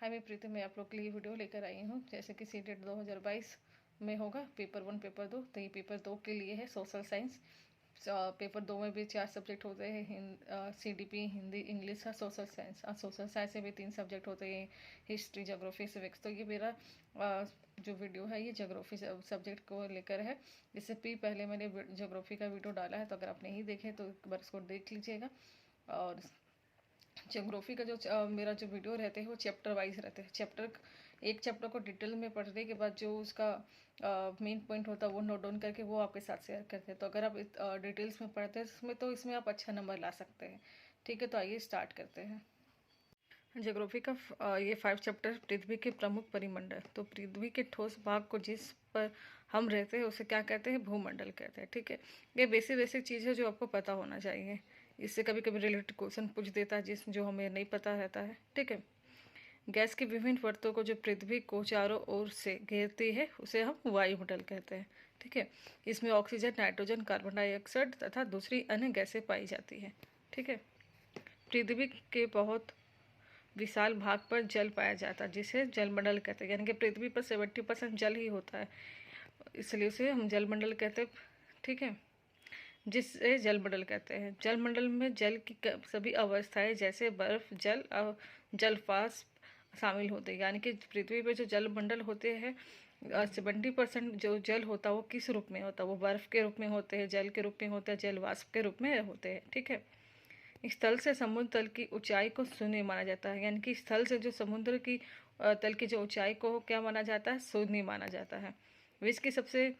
हाय, मैं प्रीति। मैं आप लोग के लिए वीडियो लेकर आई हूँ। जैसे कि सीटेट 2022 में होगा पेपर 1 पेपर 2, तो ये पेपर 2 के लिए है सोशल साइंस। पेपर 2 में भी 4 सब्जेक्ट होते हैं, CDP, हिंदी, इंग्लिश और सोशल साइंस। और सोशल साइंस में भी 3 सब्जेक्ट होते हैं, हिस्ट्री, जोग्राफी, सिविक्स। तो ये मेरा जो वीडियो है ये जोग्राफी सब्जेक्ट को लेकर है। इससे पहले मैंने जोग्राफी का वीडियो डाला है, तो अगर आप नहीं देखे तो एक बार इसको देख लीजिएगा। और ज्योग्राफी का जो मेरा जो वीडियो रहते हैं वो चैप्टर वाइज रहते हैं। एक चैप्टर को डिटेल में पढ़ने के बाद जो उसका मेन पॉइंट होता है वो नोट डाउन करके वो आपके साथ शेयर करते हैं। तो अगर आप डिटेल्स में पढ़ते हैं इसमें, तो इसमें आप अच्छा नंबर ला सकते हैं। ठीक है, तो आइए स्टार्ट करते हैं। ज्योग्राफी का ये 5 चैप्टर, पृथ्वी के प्रमुख परिमंडल। तो पृथ्वी के ठोस भाग को जिस पर हम रहते हैं उसे क्या कहते हैं? भूमंडल कहते हैं। ठीक है, ये बेसिक चीज़ है जो आपको पता होना चाहिए। इससे कभी कभी रिलेटेड क्वेश्चन पूछ देता है जो हमें नहीं पता रहता है। ठीक है, गैस की विभिन्न परतों को जो पृथ्वी को चारों ओर से घेरती है उसे हम वायुमंडल कहते हैं। ठीक है, इसमें ऑक्सीजन, नाइट्रोजन, कार्बन डाइऑक्साइड तथा दूसरी अन्य गैसें पाई जाती हैं। ठीक है, पृथ्वी के बहुत विशाल भाग पर जल पाया जाता है जिसे जलमंडल कहते हैं। यानी कि पृथ्वी पर 70% जल ही होता है, इसलिए उसे हम जलमंडल कहते हैं। ठीक है, जिससे जलमंडल कहते हैं। जलमंडल में जल की सभी अवस्थाएं जैसे बर्फ, जल और जलवाष्प शामिल होते हैं। यानी कि पृथ्वी पर जो जलमंडल होते हैं 70% जो जल होता है वो किस रूप में होता है? वो बर्फ के रूप में होते हैं, जल के रूप में होते हैं, जलवाष्प के रूप में होते हैं। ठीक है, स्थल से समुद्र तल की ऊंचाई को शून्य माना जाता है। यानी कि स्थल से जो समुद्र की तल की जो ऊंचाई को क्या माना जाता है? शून्य माना जाता है। विश्व की सबसे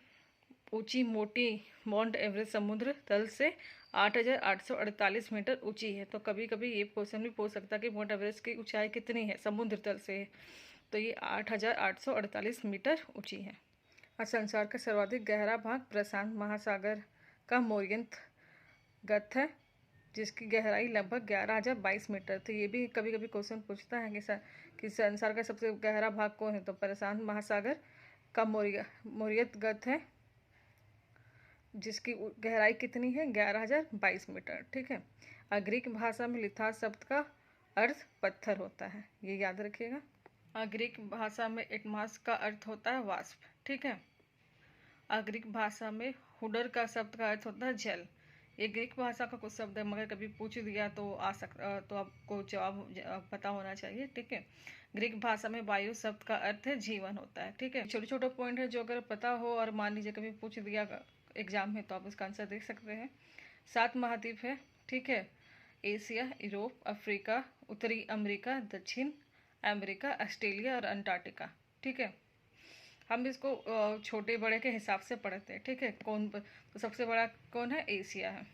ऊंची मोटी माउंट एवरेस्ट समुद्र तल से 8,848 मीटर ऊंची है। तो कभी कभी ये क्वेश्चन भी पूछ सकता है कि माउंट एवरेस्ट की ऊंचाई कितनी है समुद्र तल से? तो ये 8,848 मीटर ऊंची है। और संसार का सर्वाधिक गहरा भाग प्रशांत महासागर का मोरियंत गत है, जिसकी गहराई लगभग 11,022 मीटर। तो ये भी कभी कभी क्वेश्चन पूछता है कि संसार का सबसे गहरा भाग कौन है? तो प्रशांत महासागर का मोरियत गत है, जिसकी गहराई कितनी है? 11,022 मीटर। ठीक है, और ग्रीक भाषा में लिथास शब्द का अर्थ पत्थर होता है, ये याद रखिएगा। और ग्रीक भाषा में एटमास का अर्थ होता है वाष्प। ठीक है, और ग्रीक भाषा में हुडर का शब्द का अर्थ होता है जल। ये ग्रीक भाषा का कुछ शब्द है, मगर कभी पूछ दिया तो तो आपको जवाब पता होना चाहिए। ठीक है, ग्रीक भाषा में वायु शब्द का अर्थ है जीवन होता है। ठीक है, छोटे छोटे पॉइंट है जो अगर पता हो और मान लीजिए कभी पूछ दिया एग्जाम में तो आप उसका आंसर देख सकते हैं। 7 महाद्वीप है। ठीक है, एशिया, यूरोप, अफ्रीका, उत्तरी अमेरिका, दक्षिण अमेरिका, ऑस्ट्रेलिया और अंटार्कटिका। ठीक है, हम इसको छोटे बड़े के हिसाब से पढ़ते हैं। ठीक है, तो सबसे बड़ा कौन है? एशिया है।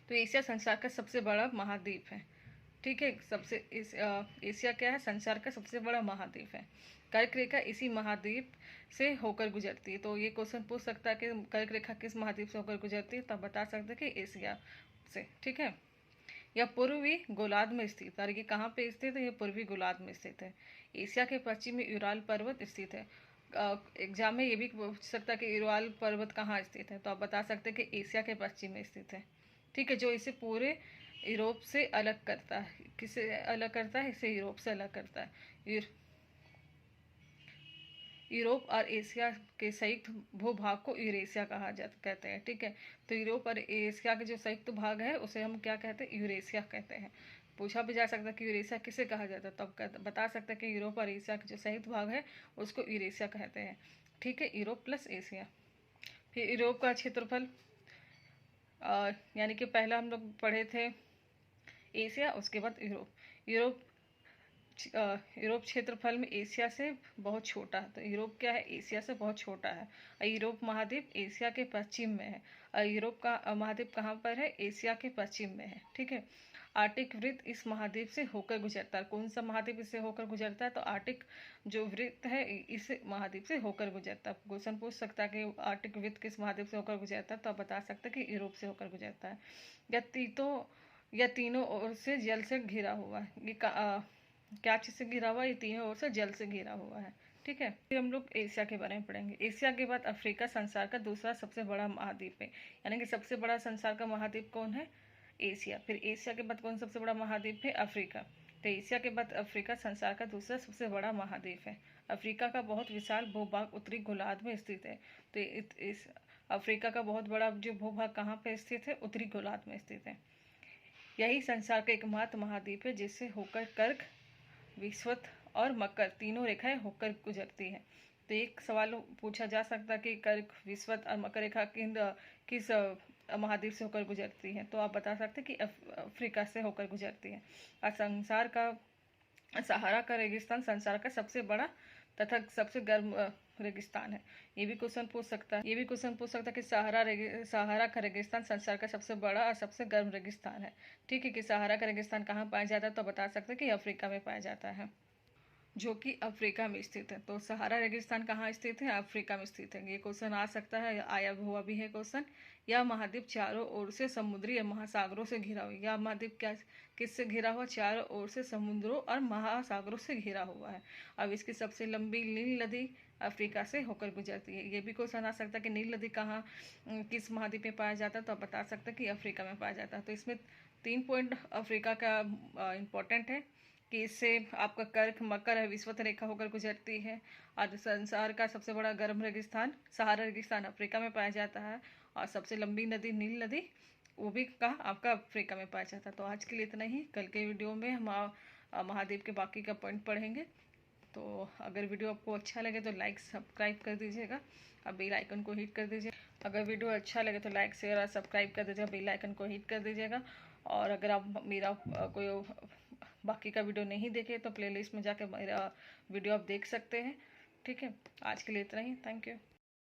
तो एशिया संसार का सबसे बड़ा महाद्वीप है। ठीक है, एशिया क्या है? संसार का सबसे बड़ा महाद्वीप है। कर्क रेखा इसी महाद्वीप से होकर गुजरती है। तो ये क्वेश्चन पूछ सकता है कि कर्क रेखा किस महाद्वीप से होकर गुजरती है? तो आप बता सकते हैं कि एशिया से। ठीक है, यह पूर्वी गोलार्ध में स्थित है। और ये कहाँ पे स्थित है? ये पूर्वी गोलार्ध में स्थित है। एशिया के पश्चिम में यूराल पर्वत स्थित है। एग्जाम में ये भी पूछ सकता है कि यूराल पर्वत कहाँ स्थित है? तो आप बता सकते हैं कि एशिया के पश्चिम में स्थित है। ठीक है, जो इसे पूरे यूरोप से अलग करता है। किसे अलग करता है? इसे यूरोप से अलग करता है। यूरोप और एशिया के संयुक्त भूभाग को यूरेशिया कहा जाता कहते हैं। ठीक है, तो यूरोप और एशिया के जो संयुक्त भाग है उसे हम क्या कहते हैं? यूरेशिया कहते हैं। पूछा भी जा सकता है कि यूरेशिया किसे कहा जाता है, तो आप बता सकते हैं कि यूरोप और एशिया के जो संयुक्त भाग है उसको यूरेशिया कहते हैं। ठीक है, यूरोप प्लस एशिया। फिर यूरोप का क्षेत्रफल, यानी कि पहला हम लोग पढ़े थे एशिया, उसके बाद यूरोप। यूरोप यूरोप क्षेत्रफल में एशिया से बहुत छोटा है। तो यूरोप क्या है? एशिया से बहुत छोटा है। और यूरोप महाद्वीप एशिया के पश्चिम में है। और यूरोप का महाद्वीप कहाँ पर है? एशिया के पश्चिम में है। ठीक है, आर्टिक वृत्त इस महाद्वीप से होकर गुजरता है। कौन सा महाद्वीप इससे होकर गुजरता है? तो आर्टिक जो वृत्त है इस महाद्वीप से होकर गुजरता है। क्वेश्चन पूछ सकता है कि आर्टिक वृत्त किस महाद्वीप से होकर गुजरता है? तो आप बता सकते हैं कि यूरोप से होकर गुजरता है। या तीनों ओर से जल से घिरा हुआ है। ये क्या चीज़ से घिरा हुआ है? ये तीनों ओर से जल से घिरा हुआ है। ठीक है, फिर हम लोग एशिया के बारे में पढ़ेंगे। एशिया के बाद अफ्रीका संसार का दूसरा सबसे बड़ा महाद्वीप है। यानी कि सबसे बड़ा संसार का महाद्वीप कौन है? एशिया। फिर एशिया के बाद कौन सबसे बड़ा महाद्वीप है? अफ्रीका। तो एशिया के बाद अफ्रीका संसार का दूसरा सबसे बड़ा महाद्वीप है। अफ्रीका का बहुत विशाल भूभाग उत्तरी गोलार्ध में स्थित है। तो इस अफ्रीका का बहुत बड़ा जो भूभाग कहाँ पे स्थित है? उत्तरी गोलार्ध में स्थित है। यही संसार का एकमात्र महाद्वीप है जिससे होकर कर्क, विषुवत और मकर तीनों रेखाएं होकर गुजरती हैं। तो एक सवाल पूछा जा सकता है कि कर्क, विषुवत और मकर रेखा किस महाद्वीप से होकर गुजरती है? तो आप बता सकते हैं कि अफ्रीका से होकर गुजरती है। और संसार का सहारा का रेगिस्तान संसार का सबसे बड़ा तथा सबसे गर्म रेगिस्तान है। ये भी क्वेश्चन पूछ सकता है कि सहारा का रेगिस्तान संसार का सबसे बड़ा और सबसे गर्म रेगिस्तान है। ठीक है, कि सहारा का रेगिस्तान कहाँ पाया जाता है? तो बता सकते हैं कि अफ्रीका में पाया जाता है, जो कि अफ्रीका में स्थित है। तो सहारा रेगिस्तान कहाँ स्थित है? अफ्रीका में स्थित है। ये क्वेश्चन आ सकता है, आया हुआ भी है क्वेश्चन। यह महाद्वीप चारों ओर से समुद्री या महासागरों से घिरा हुआ। यह महाद्वीप किससे घिरा हुआ? चारों ओर से समुद्रों और महासागरों से घिरा हुआ है। अब इसकी सबसे लंबी नील नदी अफ्रीका से होकर गुजरती है। ये भी क्वेश्चन आ सकता है कि नील नदी कहाँ, किस महाद्वीप में पाया जाता है? तो आप बता सकते हैं कि अफ्रीका में पाया जाता है। तो इसमें 3 पॉइंट अफ्रीका का इम्पोर्टेंट है कि इससे आपका कर्क, मकर और विषुवत रेखा होकर गुजरती है। और संसार का सबसे बड़ा गर्म रेगिस्तान सहारा रेगिस्तान अफ्रीका में पाया जाता है। और सबसे लंबी नदी नील नदी, वो भी कहाँ? आपका अफ्रीका में पाया जाता है। तो आज के लिए इतना ही। कल के वीडियो में हम महाद्वीप के बाकी का पॉइंट पढ़ेंगे। तो अगर वीडियो आपको अच्छा लगे तो लाइक सब्सक्राइब कर दीजिएगा और बेल आइकन को हिट कर दीजिए। अगर वीडियो अच्छा लगे तो लाइक शेयर और सब्सक्राइब कर दीजिएगा, बेल आइकन को हिट कर दीजिएगा। और अगर आप मेरा कोई बाकी का वीडियो नहीं देखे तो प्लेलिस्ट में जाकर मेरा वीडियो आप देख सकते हैं। ठीक है, आज के लिए इतना ही। Thank you.